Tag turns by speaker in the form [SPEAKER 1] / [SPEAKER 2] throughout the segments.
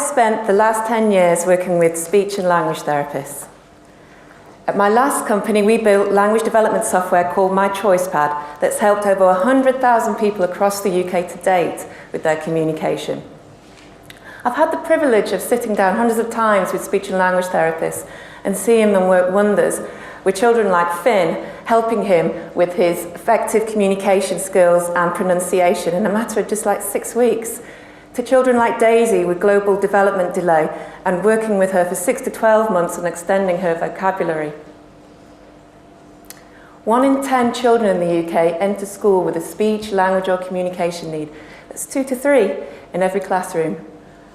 [SPEAKER 1] I've spent the last 10 years working with speech and language therapists. At my last company, we built language development software called My Choice Pad that's helped over 100,000 people across the UK to date with their communication. I've had the privilege of sitting down hundreds of times with speech and language therapists and seeing them work wonders with children like Finn, helping him with his effective communication skills and pronunciation in a matter of just like 6 weeks, to children like Daisy with global development delay and working with her for 6 to 12 months on extending her vocabulary. 1 in 10 children in the UK enter school with a speech, language or communication need. That's 2 to 3 in every classroom.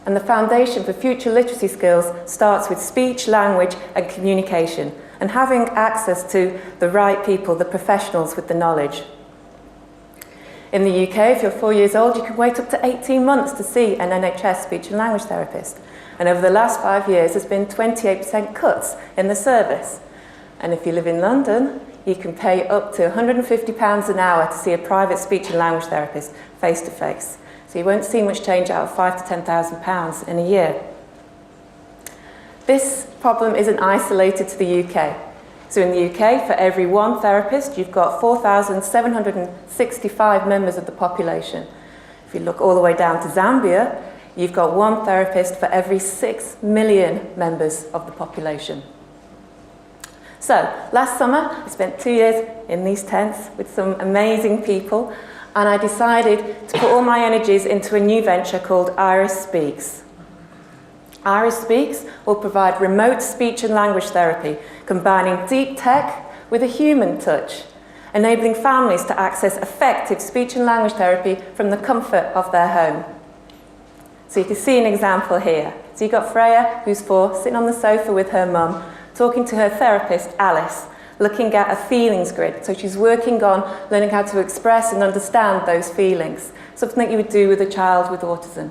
[SPEAKER 1] And the foundation for future literacy skills starts with speech, language and communication, and having access to the right people, the professionals with the knowledge. In the UK, if you're 4 years old, you can wait up to 18 months to see an NHS speech and language therapist. And over the last 5 years, there's been 28% cuts in the service. And if you live in London, you can pay up to £150 an hour to see a private speech and language therapist face to face. So you won't see much change out of £5,000 to £10,000 in a year. This problem isn't isolated to the UK. So in the UK, for every 1 therapist, you've got 4,765 members of the population. If you look all the way down to Zambia, you've got 1 therapist for every 6 million members of the population. So last summer, I spent 2 years in these tents with some amazing people, and I decided to put all my energies into a new venture called Iris Speaks. Iris Speaks will provide remote speech and language therapy, combining deep tech with a human touch, enabling families to access effective speech and language therapy from the comfort of their home. So you can see an example here. So you've got Freya, who's 4, sitting on the sofa with her mum, talking to her therapist, Alice, looking at a feelings grid. So she's working on learning how to express and understand those feelings, something that you would do with a child with autism.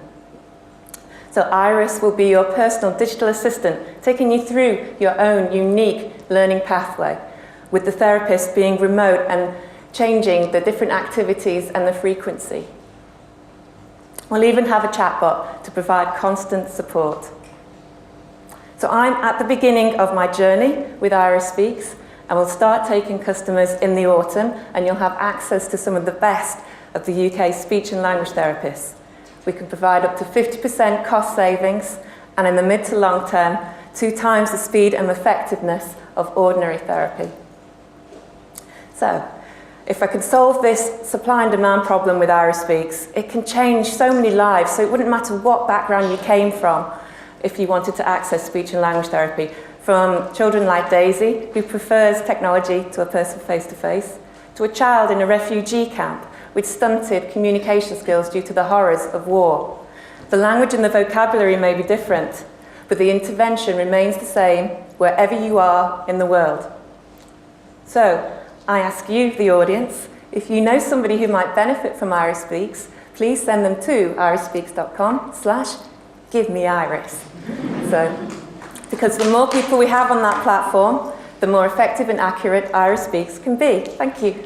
[SPEAKER 1] So Iris will be your personal digital assistant, taking you through your own unique learning pathway, with the therapist being remote and changing the different activities and the frequency. We'll even have a chatbot to provide constant support. So I'm at the beginning of my journey with Iris Speaks, and we'll start taking customers in the autumn, and you'll have access to some of the best of the UK speech and language therapists. We can provide up to 50% cost savings, and in the mid to long term, 2 times the speed and effectiveness of ordinary therapy. So, if I can solve this supply and demand problem with Iris Speaks, it can change so many lives, so it wouldn't matter what background you came from if you wanted to access speech and language therapy. From children like Daisy, who prefers technology to a person face-to-face, to a child in a refugee camp with stunted communication skills due to the horrors of war. The language and the vocabulary may be different, but the intervention remains the same wherever you are in the world. So, I ask you, the audience, if you know somebody who might benefit from Iris Speaks, please send them to irisspeaks.com/givemeiris. So, because the more people we have on that platform, the more effective and accurate Iris Speaks can be. Thank you.